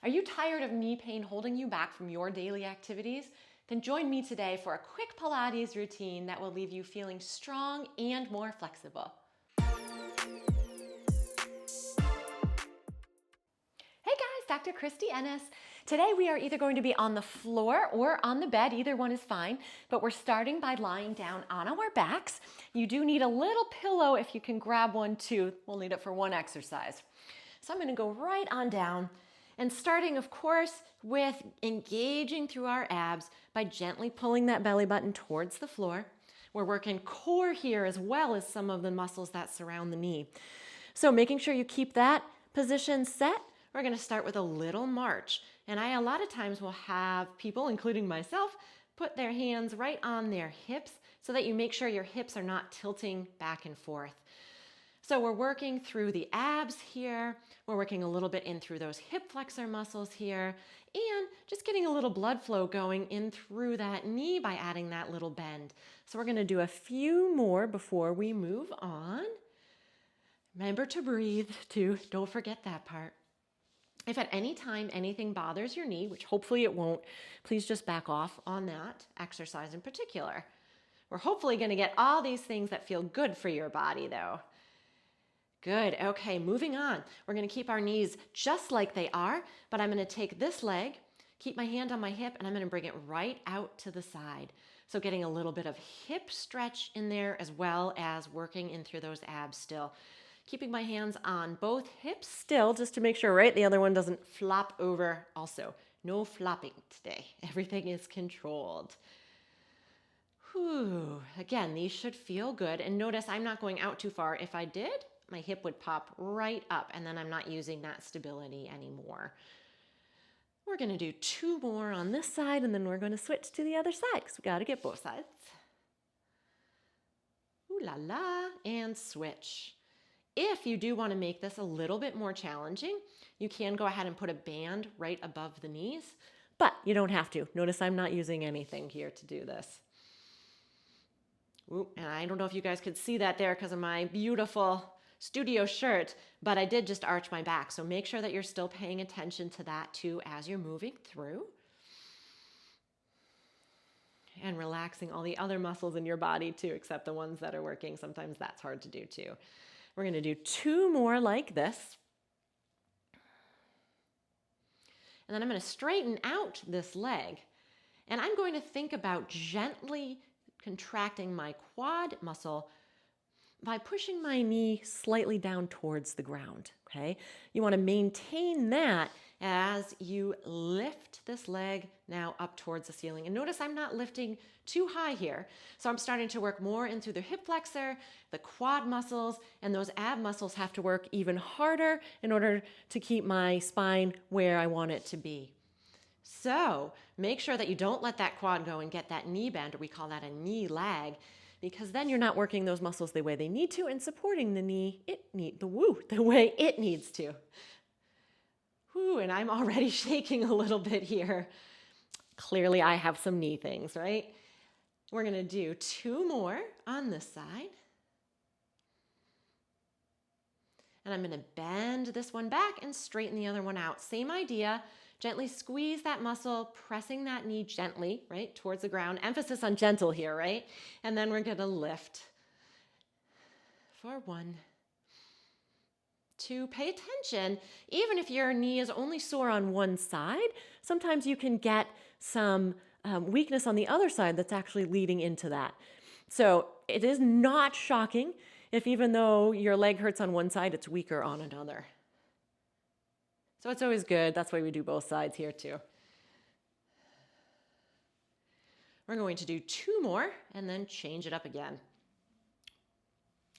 Are you tired of knee pain holding you back from your daily activities? Then join me today for a quick Pilates routine that will leave you feeling strong and more flexible. Hey guys, Dr. Kristie Ennis. Today we are either going to be on the floor or on the bed, either one is fine, but we're starting by lying down on our backs. You do need a little pillow if you can grab one too. We'll need it for one exercise. So I'm going to go right on down and starting, of course, with engaging through our abs by gently pulling that belly button towards the floor. We're working core here as well as some of the muscles that surround the knee. So making sure you keep that position set. We're going to start with a little march. And I a lot of times will have people, including myself, put their hands right on their hips so that you make sure your hips are not tilting back and forth. So we're working through the abs here. We're working a little bit in through those hip flexor muscles here and just getting a little blood flow going in through that knee by adding that little bend. So we're going to do a few more before we move on. Remember to breathe too. Don't forget that part. If at any time anything bothers your knee, which hopefully it won't, please just back off on that exercise in particular. We're hopefully going to get all these things that feel good for your body though. Good. Okay, moving on. We're going to keep our knees just like they are, but I'm going to take this leg, keep my hand on my hip, and I'm going to bring it right out to the side. So getting a little bit of hip stretch in there as well as working in through those abs still. Keeping my hands on both hips still just to make sure, right, the other one doesn't flop over also. No flopping today. Everything is controlled. Whew. Again, these should feel good. And notice I'm not going out too far. If I did, my hip would pop right up and then I'm not using that stability anymore. We're going to do 2 more on this side and then we're going to switch to the other side because we got to get both sides. Ooh la la, and switch. If you do want to make this a little bit more challenging, you can go ahead and put a band right above the knees, but you don't have to. Notice I'm not using anything here to do this. Ooh, and I don't know if you guys could see that there because of my beautiful studio shirt, but I did just arch my back. So make sure that you're still paying attention to that too as you're moving through. And relaxing all the other muscles in your body too, except the ones that are working. Sometimes that's hard to do too. We're going to do 2 more like this. And then I'm going to straighten out this leg. And I'm going to think about gently contracting my quad muscle by pushing my knee slightly down towards the ground, okay? You want to maintain that as you lift this leg now up towards the ceiling. And notice I'm not lifting too high here. So I'm starting to work more into the hip flexor, the quad muscles, and those ab muscles have to work even harder in order to keep my spine where I want it to be. So make sure that you don't let that quad go and get that knee bend, or we call that a knee lag, because then you're not working those muscles the way they need to and supporting the knee, the way it needs to. Whew, and I'm already shaking a little bit here. Clearly I have some knee things, right? We're going to do 2 more on this side. And I'm going to bend this one back and straighten the other one out. Same idea. Gently squeeze that muscle, pressing that knee gently, right, towards the ground. Emphasis on gentle here, right? And then we're going to lift for 1, 2. Pay attention. Even if your knee is only sore on one side, sometimes you can get some weakness on the other side that's actually leading into that. So it is not shocking if even though your leg hurts on one side, it's weaker on another. So it's always good. That's why we do both sides here too. We're going to do 2 more and then change it up again.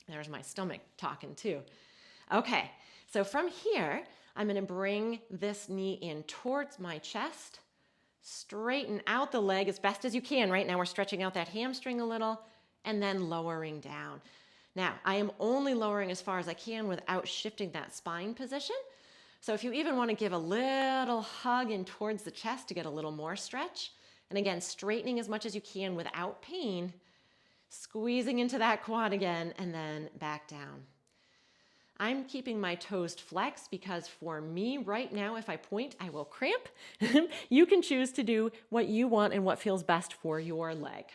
There's my stomach talking too. Okay, so from here, I'm going to bring this knee in towards my chest, straighten out the leg as best as you can. Right now we're stretching out that hamstring a little and then lowering down. Now, I am only lowering as far as I can without shifting that spine position. So if you even want to give a little hug in towards the chest to get a little more stretch, and again, straightening as much as you can without pain, squeezing into that quad again, and then back down. I'm keeping my toes flexed because for me right now, if I point, I will cramp. You can choose to do what you want and what feels best for your leg.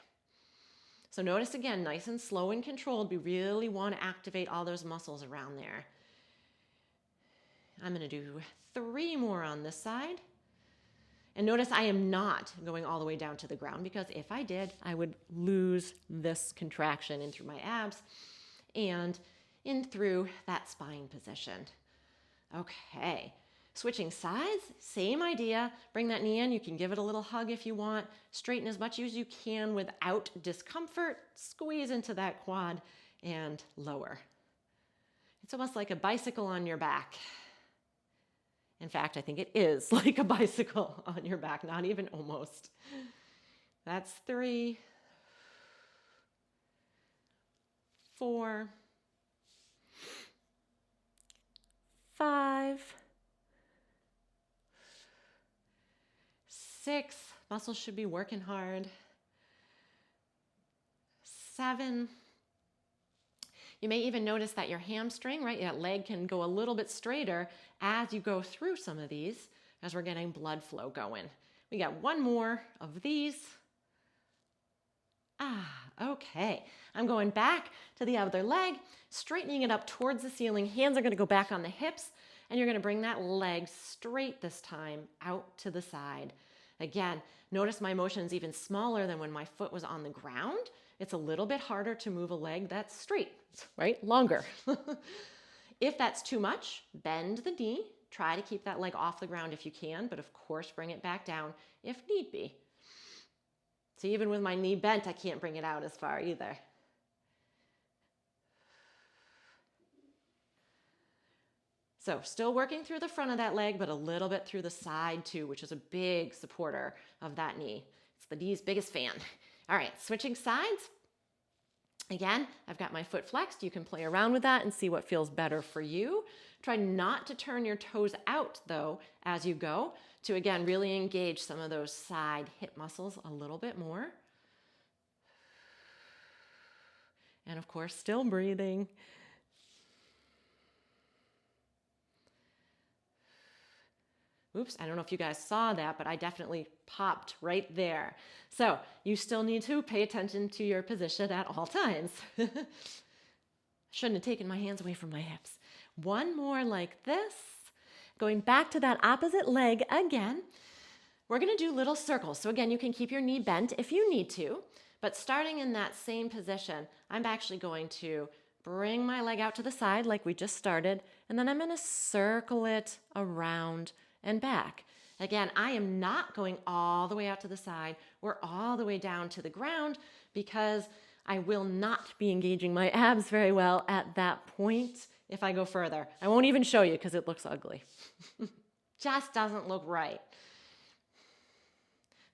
So notice again, nice and slow and controlled. We really want to activate all those muscles around there. I'm going to do 3 more on this side. And notice I am not going all the way down to the ground, because if I did, I would lose this contraction in through my abs and in through that spine position. Okay, switching sides, same idea. Bring that knee in. You can give it a little hug if you want. Straighten as much as you can without discomfort. Squeeze into that quad and lower. It's almost like a bicycle on your back. In fact, I think it is like a bicycle on your back, not even almost. That's 3, 4, 5, 6. Muscles should be working hard. 7. You may even notice that your hamstring, right, that leg can go a little bit straighter as you go through some of these, as we're getting blood flow going. We got 1 more of these. Okay. I'm going back to the other leg, straightening it up towards the ceiling. Hands are going to go back on the hips, and you're going to bring that leg straight this time out to the side. Again, notice my motion is even smaller than when my foot was on the ground. It's a little bit harder to move a leg that's straight, right? Longer. If that's too much, bend the knee. Try to keep that leg off the ground if you can, but of course bring it back down if need be. So even with my knee bent, I can't bring it out as far either. So still working through the front of that leg, but a little bit through the side too, which is a big supporter of that knee. It's the knee's biggest fan. All right, switching sides. Again, I've got my foot flexed. You can play around with that and see what feels better for you. Try not to turn your toes out though as you go, to again really engage some of those side hip muscles a little bit more. And of course, still breathing. Oops, I don't know if you guys saw that, but I definitely popped right there. So you still need to pay attention to your position at all times. Shouldn't have taken my hands away from my hips. 1 more like this. Going back to that opposite leg again. We're gonna do little circles. So again, you can keep your knee bent if you need to, but starting in that same position, I'm actually going to bring my leg out to the side like we just started, and then I'm gonna circle it around and back. Again, I am not going all the way out to the side or all the way down to the ground, because I will not be engaging my abs very well at that point if I go further. I won't even show you because it looks ugly. Just doesn't look right.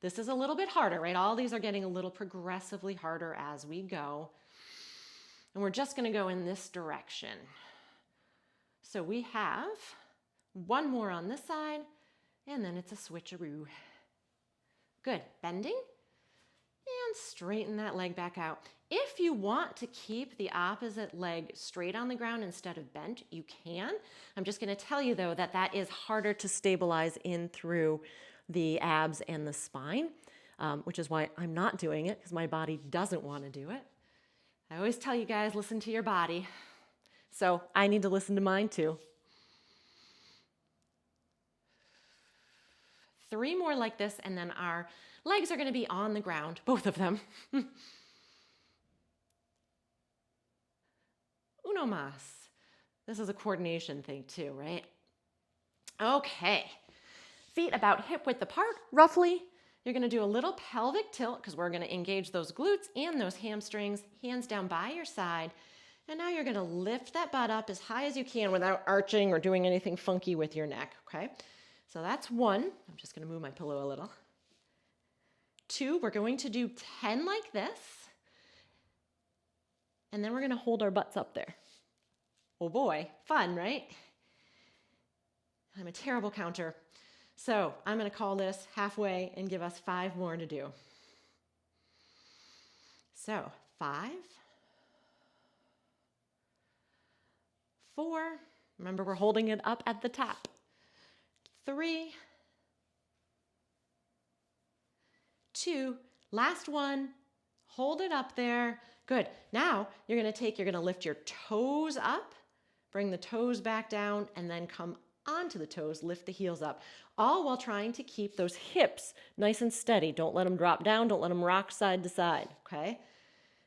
This is a little bit harder, right? All these are getting a little progressively harder as we go. And we're just gonna go in this direction. So we have 1 more on this side, and then it's a switcheroo. Good, bending, and straighten that leg back out. If you want to keep the opposite leg straight on the ground instead of bent, you can. I'm just gonna tell you though that that is harder to stabilize in through the abs and the spine, which is why I'm not doing it, because my body doesn't wanna do it. I always tell you guys, listen to your body. So I need to listen to mine too. 3 more like this, and then our legs are going to be on the ground, both of them. Uno mas. This is a coordination thing too, right? Okay. Feet about hip width apart, roughly. You're going to do a little pelvic tilt because we're going to engage those glutes and those hamstrings. Hands down by your side. And now you're going to lift that butt up as high as you can without arching or doing anything funky with your neck, okay? So that's 1. I'm just going to move my pillow a little. 2, we're going to do 10 like this. And then we're going to hold our butts up there. Oh boy, fun, right? I'm a terrible counter. So I'm going to call this halfway and give us 5 more to do. So 5, 4. Remember, we're holding it up at the top. 3, 2, last one. Hold it up there. Good. Now you're going to lift your toes up, bring the toes back down, and then come onto the toes, lift the heels up, all while trying to keep those hips nice and steady. Don't let them drop down. Don't let them rock side to side, okay?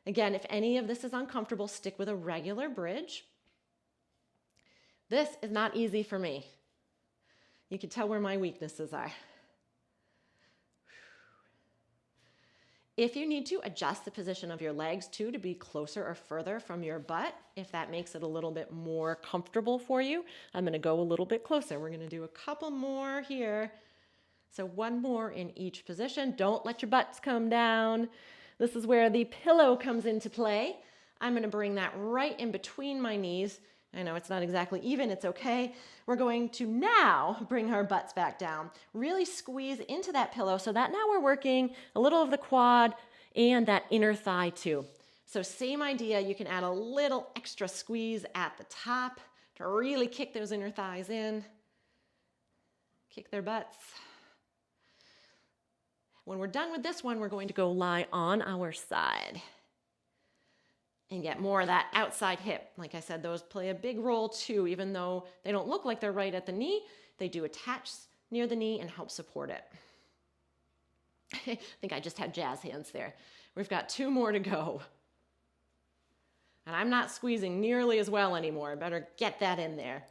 Again, if any of this is uncomfortable, stick with a regular bridge. This is not easy for me. You can tell where my weaknesses are. If you need to adjust the position of your legs too to be closer or further from your butt, if that makes it a little bit more comfortable for you, I'm going to go a little bit closer. We're going to do a couple more here. So one more in each position. Don't let your butts come down. This is where the pillow comes into play. I'm going to bring that right in between my knees. I know it's not exactly even, it's okay. We're going to now bring our butts back down. Really squeeze into that pillow so that now we're working a little of the quad and that inner thigh too. So same idea, you can add a little extra squeeze at the top to really kick those inner thighs in. Kick their butts. When we're done with this one, we're going to go lie on our side and get more of that outside hip. Like I said, those play a big role too, even though they don't look like they're right at the knee, they do attach near the knee and help support it. I think I just had jazz hands there. We've got 2 more to go. And I'm not squeezing nearly as well anymore. Better get that in there.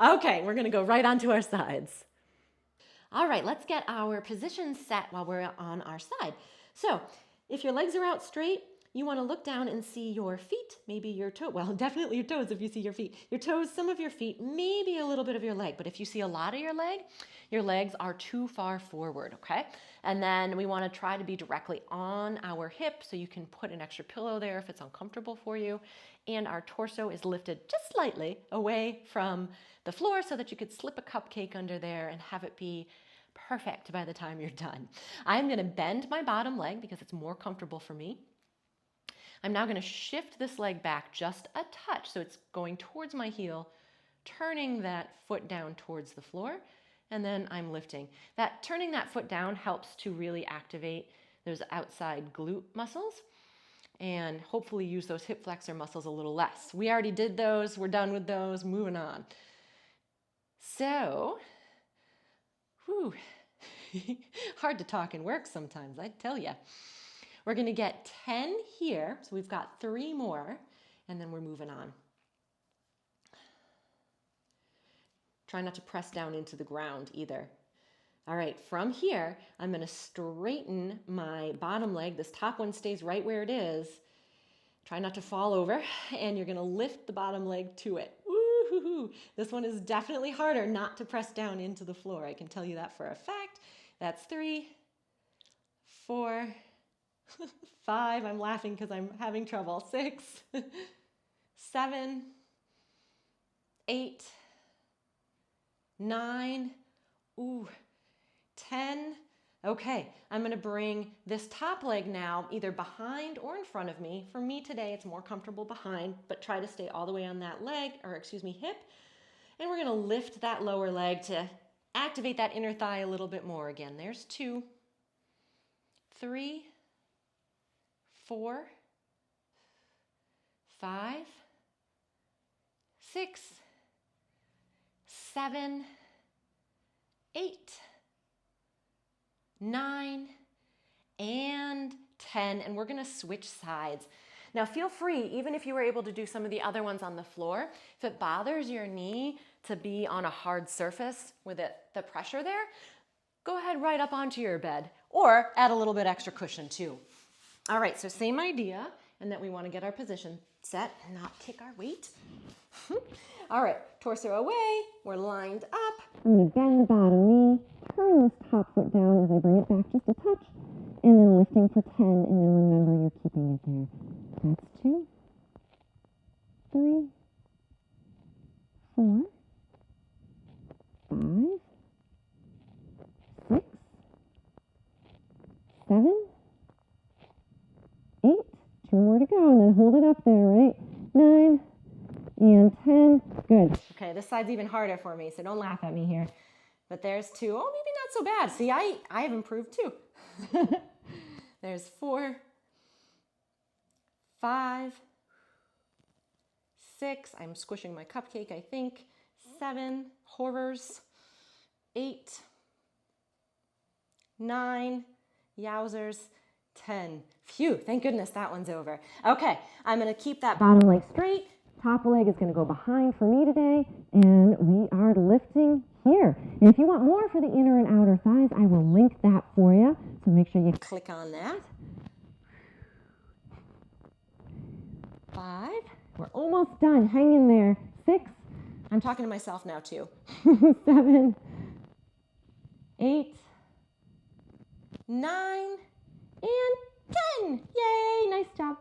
Okay, we're gonna go right onto our sides. All right, let's get our position set while we're on our side. So if your legs are out straight, you want to look down and see your feet, maybe your toe. Well, definitely your toes if you see your feet. Your toes, some of your feet, maybe a little bit of your leg. But if you see a lot of your legs are too far forward, okay? And then we want to try to be directly on our hip so you can put an extra pillow there if it's uncomfortable for you. And our torso is lifted just slightly away from the floor so that you could slip a cupcake under there and have it be perfect by the time you're done. I'm going to bend my bottom leg because it's more comfortable for me. I'm now going to shift this leg back just a touch, so it's going towards my heel, turning that foot down towards the floor, and then I'm lifting. Turning that foot down helps to really activate those outside glute muscles and hopefully use those hip flexor muscles a little less. We already did those. We're done with those. Moving on. So, hard to talk and work sometimes, I tell you. We're going to get 10 here, so we've got 3 more, and then we're moving on. Try not to press down into the ground either. All right, from here, I'm going to straighten my bottom leg. This top one stays right where it is. Try not to fall over, and you're going to lift the bottom leg to it. Woo-hoo-hoo. This one is definitely harder not to press down into the floor. I can tell you that for a fact. That's 3, 4, 5, I'm laughing because I'm having trouble. 6, 7, 8, 9, 10. Okay, I'm going to bring this top leg now either behind or in front of me. For me today, it's more comfortable behind, but try to stay all the way on that hip. And we're going to lift that lower leg to activate that inner thigh a little bit more. Again, there's 2, 3, 4, 5, 6, 7, 8, 9, and 10. And we're going to switch sides. Now feel free, even if you were able to do some of the other ones on the floor, if it bothers your knee to be on a hard surface with the pressure there, go ahead right up onto your bed or add a little bit extra cushion too. All right, so same idea, and that we want to get our position set and not kick our weight. All right, torso away, we're lined up. I'm going to bend the bottom knee, turn this top foot down as I bring it back just a touch, and then lifting for 10, and then remember you're keeping it there. That's 2, 3, 4, 5, 6, 7, 8, 2 more to go, and then hold it up there, right? 9 and 10. Good. Okay, this side's even harder for me, so don't laugh at me here. But there's 2. Oh, maybe not so bad. See, I have improved too. There's 4, 5, 6. I'm squishing my cupcake, I think. 7, horrors. 8, 9, yowzers. 10. Phew, thank goodness that one's over. Okay, I'm gonna keep that bottom leg straight. Top leg is gonna go behind for me today, and we are lifting here. And if you want more for the inner and outer thighs, I will link that for you. So make sure you click on that. 5. We're almost done. Hang in there. 6. I'm talking to myself now too. 7, 8, 9, and 10. Yay, nice job.